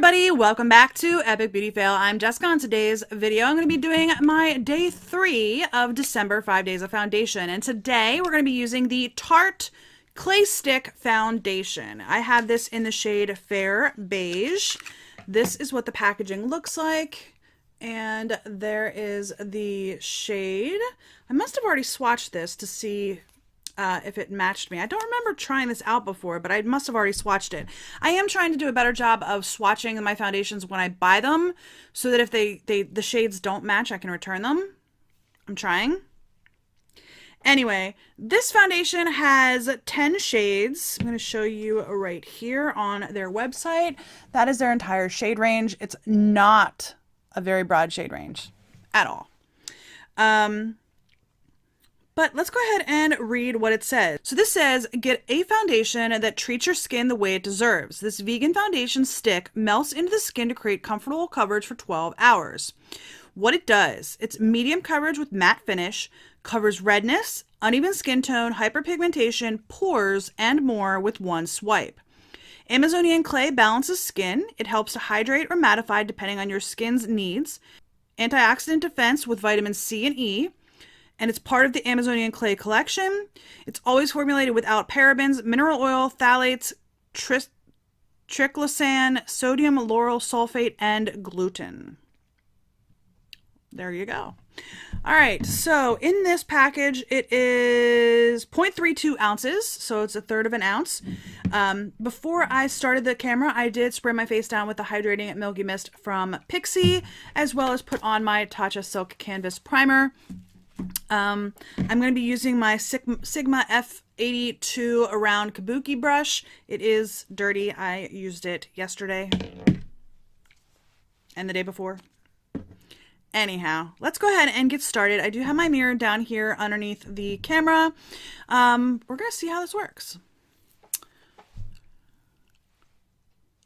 everybody, welcome back to Epic Beauty Fail. I'm Jessica. On today's video, I'm going to be doing my day 3 of December 5 Days of Foundation. And today we're going to be using the Tarte Clay Stick Foundation. I have this in the shade Fair Beige. This is what the packaging looks like. And there is the shade. I must have already swatched this to see if it matched me. I don't remember trying this out before, but I must have already swatched it. I am trying to do a better job of swatching my foundations when I buy them, so that if the shades don't match, I can return them. I'm trying. Anyway, this foundation has 10 shades. I'm going to show you right here on their website. That is their entire shade range. It's not a very broad shade range at all. But let's go ahead and read what it says. So this says, get a foundation that treats your skin the way it deserves. This vegan foundation stick melts into the skin to create comfortable coverage for 12 hours. What it does, it's medium coverage with matte finish, covers redness, uneven skin tone, hyperpigmentation, pores, and more with one swipe. Amazonian clay balances skin. It helps to hydrate or mattify depending on your skin's needs. Antioxidant defense with vitamin C and E. And it's part of the Amazonian Clay collection. It's always formulated without parabens, mineral oil, phthalates, triclosan, sodium lauryl sulfate, and gluten. There you go. All right, so in this package, it is 0.32 ounces, so it's a third of an ounce. Before I started the camera, I did spray my face down with the Hydrating Milky Mist from Pixi, as well as put on my Tatcha Silk Canvas Primer. I'm going to be using my Sigma F82 around kabuki brush. It is dirty. I used it yesterday and the day before. Anyhow, let's go ahead and get started. I do have my mirror down here underneath the camera. We're going to see how this works.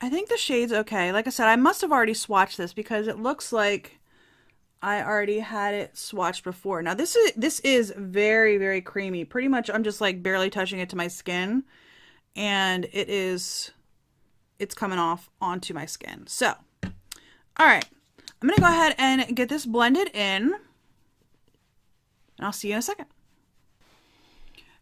I think the shade's okay. Like I said, I must have already swatched this because it looks like I already had it swatched before. Now this is very, very creamy. Pretty much I'm just like barely touching it to my skin, and it's coming off onto my skin. So, all right, I'm gonna go ahead and get this blended in, and I'll see you in a second.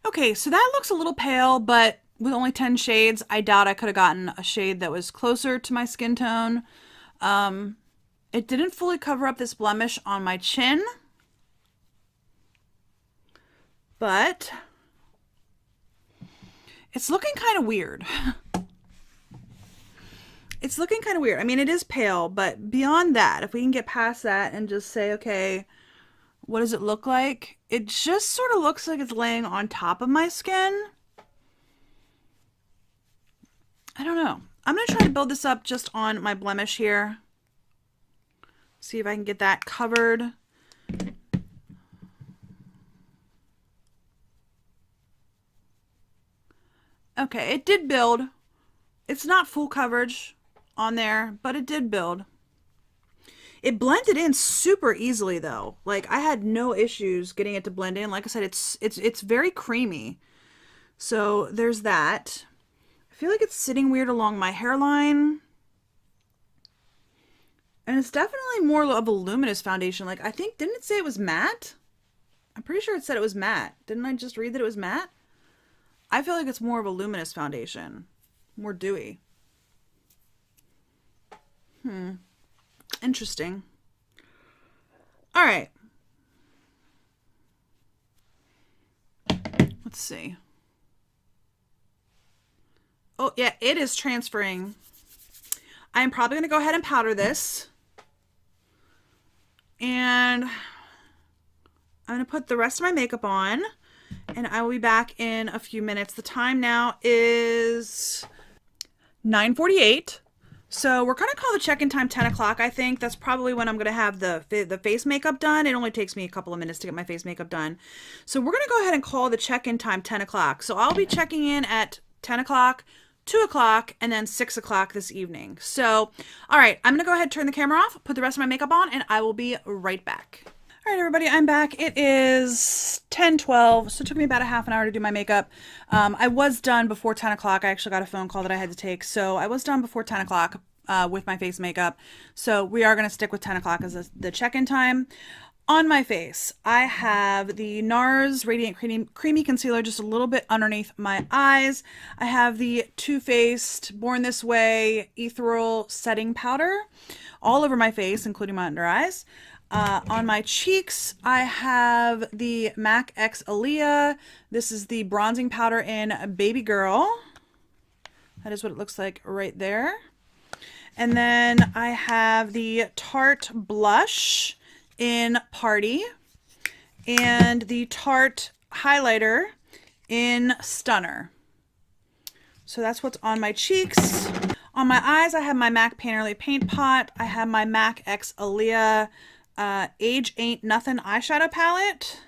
Okay, so that looks a little pale, but with only 10 shades, I doubt I could have gotten a shade that was closer to my skin tone. It didn't fully cover up this blemish on my chin, but it's looking kind of weird. It's looking kind of weird. I mean, it is pale, but beyond that, if we can get past that and just say, okay, what does it look like? It just sort of looks like it's laying on top of my skin. I don't know. I'm going to try to build this up just on my blemish here. See if I can get that covered. Okay, it did build. It's not full coverage on there, but it did build. It blended in super easily though. Like I had no issues getting it to blend in. Like I said, it's very creamy. So there's that. I feel like it's sitting weird along my hairline. And it's definitely more of a luminous foundation. Like, I think, didn't it say it was matte? I'm pretty sure it said it was matte. Didn't I just read that it was matte? I feel like it's more of a luminous foundation. More dewy. Interesting. All right. Let's see. Oh, yeah, it is transferring. I'm probably going to go ahead and powder this. And I'm going to put the rest of my makeup on, and I will be back in a few minutes. The time now is 9:48. So we're going to call the check-in time 10 o'clock, I think. That's probably when I'm going to have the face makeup done. It only takes me a couple of minutes to get my face makeup done. So we're going to go ahead and call the check-in time 10 o'clock. So I'll be checking in at 10 o'clock, 2 o'clock, and then 6 o'clock this evening. So, all right, I'm going to go ahead and turn the camera off, put the rest of my makeup on, and I will be right back. All right, everybody, I'm back. It is 10:12, so it took me about a half an hour to do my makeup. I was done before 10 o'clock. I actually got a phone call that I had to take, so I was done before 10 o'clock. with my face makeup. So we are going to stick with 10 o'clock as the check-in time. On my face, I have the NARS Radiant Creamy Concealer just a little bit underneath my eyes. I have the Too Faced Born This Way Ethereal Setting Powder all over my face, including my under eyes. On my cheeks, I have the MAC X Aaliyah. This is the bronzing powder in Baby Girl. That is what it looks like right there. And then I have the Tarte blush in Party and the Tarte highlighter in Stunner. So that's what's on my cheeks. On my eyes, I have my MAC Painterly Paint Pot. I have my MAC X Aaliyah Age Ain't Nothing eyeshadow palette.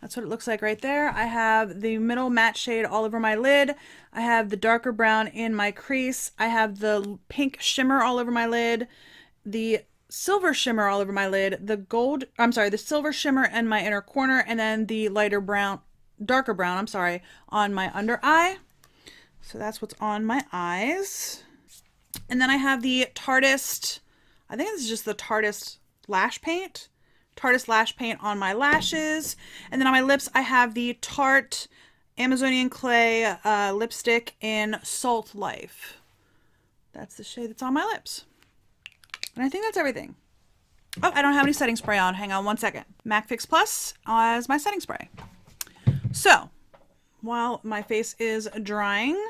That's what it looks like right there. I have the middle matte shade all over my lid. I have the darker brown in my crease. I have the pink shimmer all over my lid. The silver shimmer all over my lid. The silver shimmer in my inner corner, and then the darker brown, on my under eye. So that's what's on my eyes. And then I have the Tarteist, I think this is just the Tarteist lash paint. Tarteist lash paint on my lashes. And then on my lips, I have the Tarte Amazonian Clay lipstick in Salt Life. That's the shade that's on my lips. And I think that's everything. Oh, I don't have any setting spray on. Hang on one second. MAC Fix Plus as my setting spray. So, while my face is drying,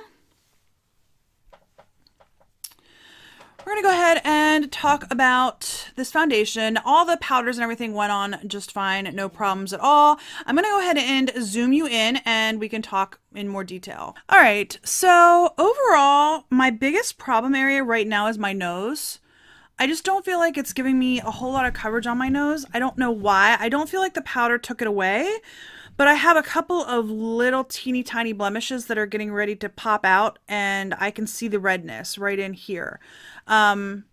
we're going to go ahead and talk about this foundation. All the powders and everything went on just fine. No problems at all. I'm going to go ahead and zoom you in and we can talk in more detail. All right. So overall, my biggest problem area right now is my nose. I just don't feel like it's giving me a whole lot of coverage on my nose. I don't know why. I don't feel like the powder took it away, but I have a couple of little teeny tiny blemishes that are getting ready to pop out, and I can see the redness right in here. It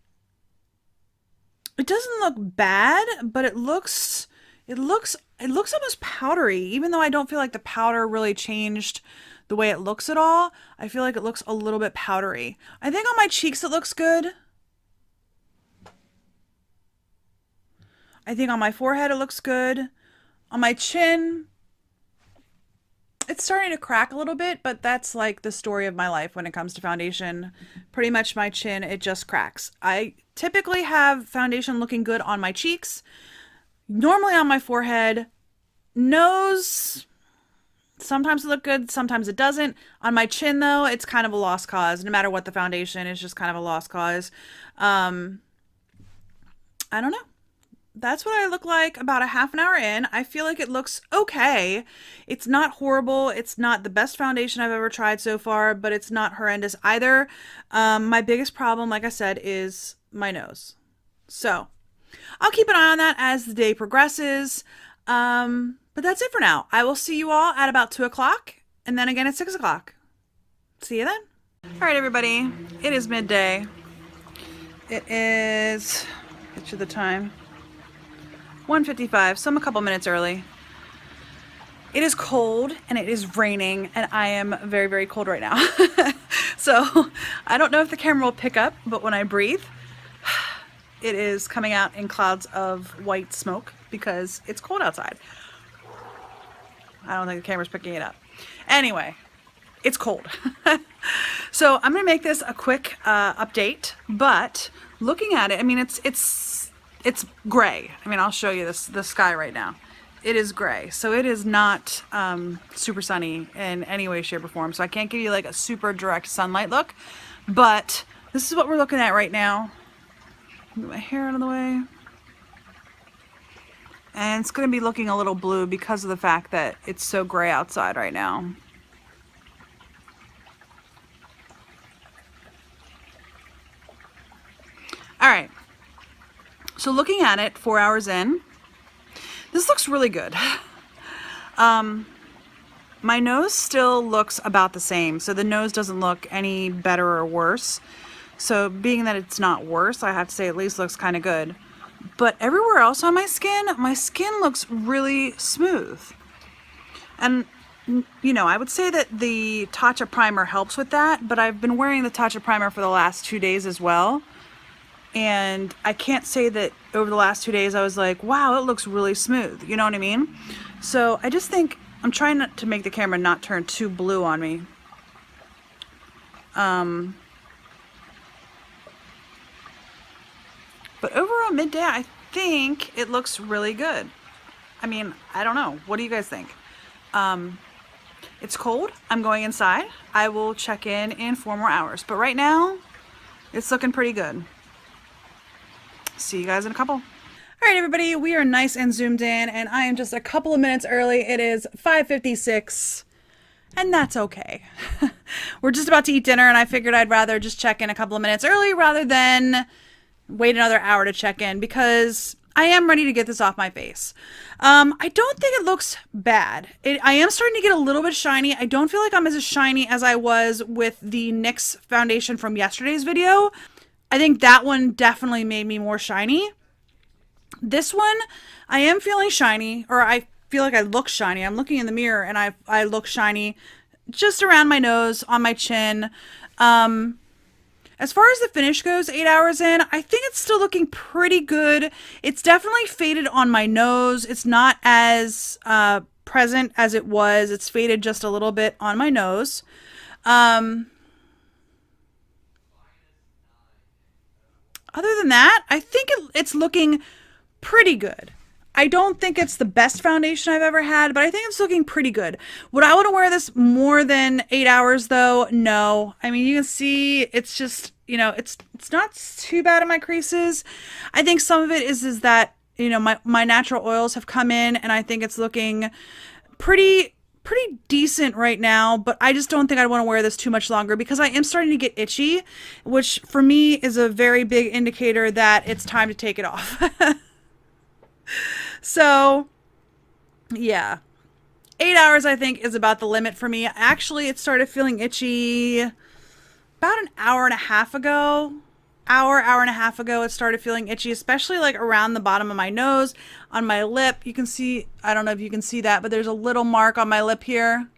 doesn't look bad, but it looks almost powdery, even though I don't feel like the powder really changed the way it looks at all. I feel like it looks a little bit powdery. I think on my cheeks it looks good. I think on my forehead it looks good. On my chin, it's starting to crack a little bit, but that's like the story of my life when it comes to foundation. Pretty much my chin, it just cracks. I typically have foundation looking good on my cheeks, normally on my forehead. Nose, sometimes it looks good, sometimes it doesn't. On my chin though, it's kind of a lost cause. No matter what the foundation, it's just kind of a lost cause. I don't know. That's what I look like about a half an hour in. I feel like it looks okay. It's not horrible. It's not the best foundation I've ever tried so far, but it's not horrendous either. My biggest problem, like I said, is my nose. So I'll keep an eye on that as the day progresses. But that's it for now. I will see you all at about 2 o'clock and then again at 6 o'clock. See you then. All right, everybody. It is midday. It is, get you the time. 1:55, so I'm a couple minutes early. It is cold and it is raining and I am very, very cold right now. So I don't know if the camera will pick up, but when I breathe, it is coming out in clouds of white smoke because it's cold outside. I don't think the camera's picking it up. Anyway, it's cold. So I'm gonna make this a quick update, but looking at it, I mean, it's gray. I mean, I'll show you the sky right now. It is gray, so it is not super sunny in any way, shape, or form. So I can't give you like a super direct sunlight look, but this is what we're looking at right now. Move my hair out of the way. And it's going to be looking a little blue because of the fact that it's so gray outside right now. All right. So looking at it 4 hours in, this looks really good. My nose still looks about the same. So the nose doesn't look any better or worse. So being that it's not worse, I have to say at least looks kind of good. But everywhere else on my skin looks really smooth. And you know, I would say that the Tatcha primer helps with that, but I've been wearing the Tatcha primer for the last 2 days as well. And I can't say that over the last 2 days I was like, wow, it looks really smooth. You know what I mean? So I just think I'm trying not to make the camera not turn too blue on me. But overall midday, I think it looks really good. I mean, I don't know. What do you guys think? It's cold. I'm going inside. I will check in 4 more hours. But right now, it's looking pretty good. See you guys in a couple. All right, everybody, we are nice and zoomed in, and I am just a couple of minutes early. It is 5:56, and that's okay. We're just about to eat dinner, and I figured I'd rather just check in a couple of minutes early rather than wait another hour to check in, because I am ready to get this off my face. I don't think it looks bad. I am starting to get a little bit shiny. I don't feel like I'm as shiny as I was with the NYX foundation from yesterday's video. I think that one definitely made me more shiny. This one, I am feeling shiny, or I feel like I look shiny. I'm looking in the mirror and I look shiny just around my nose, on my chin. As far as the finish goes, 8 hours in, I think it's still looking pretty good. It's definitely faded on my nose. It's not as present as it was. It's faded just a little bit on my nose. Other than that, I think it's looking pretty good. I don't think it's the best foundation I've ever had, but I think it's looking pretty good. Would I want to wear this more than 8 hours though? No. I mean, you can see it's just, you know, it's not too bad in my creases. I think some of it is that, you know, my natural oils have come in, and I think it's looking pretty decent right now, but I just don't think I'd want to wear this too much longer because I am starting to get itchy, which for me is a very big indicator that it's time to take it off. So, yeah. 8 hours, I think, is about the limit for me. Actually, it started feeling itchy about an hour and a half ago. Hour and a half ago, it started feeling itchy, especially like around the bottom of my nose, on my lip. You can see, I don't know if you can see that, but there's a little mark on my lip here.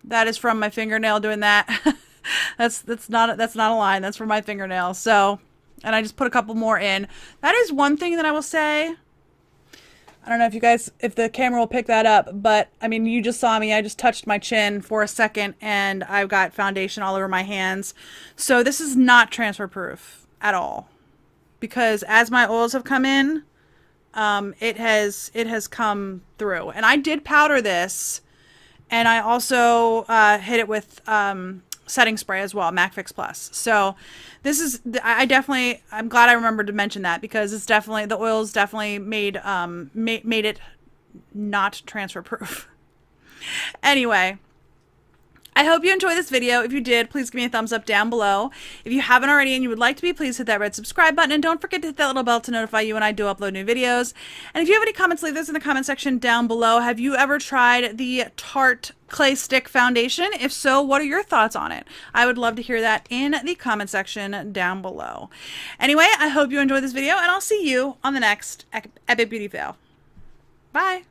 That is from my fingernail doing that. that's not a line. That's from my fingernail. So, and I just put a couple more in. That is one thing that I will say. I don't know if you guys, if the camera will pick that up, but I mean, you just saw me. I just touched my chin for a second and I've got foundation all over my hands. So this is not transfer proof at all, because as my oils have come in, it has come through. And I did powder this, and I also hit it with setting spray as well, MAC Fix Plus. So this is, I'm glad I remembered to mention that, because it's definitely, the oils definitely made it not transfer proof. Anyway, I hope you enjoyed this video. If you did, please give me a thumbs up down below. If you haven't already and you would like to be, please hit that red subscribe button, and don't forget to hit that little bell to notify you when I do upload new videos. And if you have any comments, leave those in the comment section down below. Have you ever tried the Tarte Clay Stick Foundation? If so, what are your thoughts on it? I would love to hear that in the comment section down below. Anyway, I hope you enjoyed this video, and I'll see you on the next Epic Beauty Fail. Bye!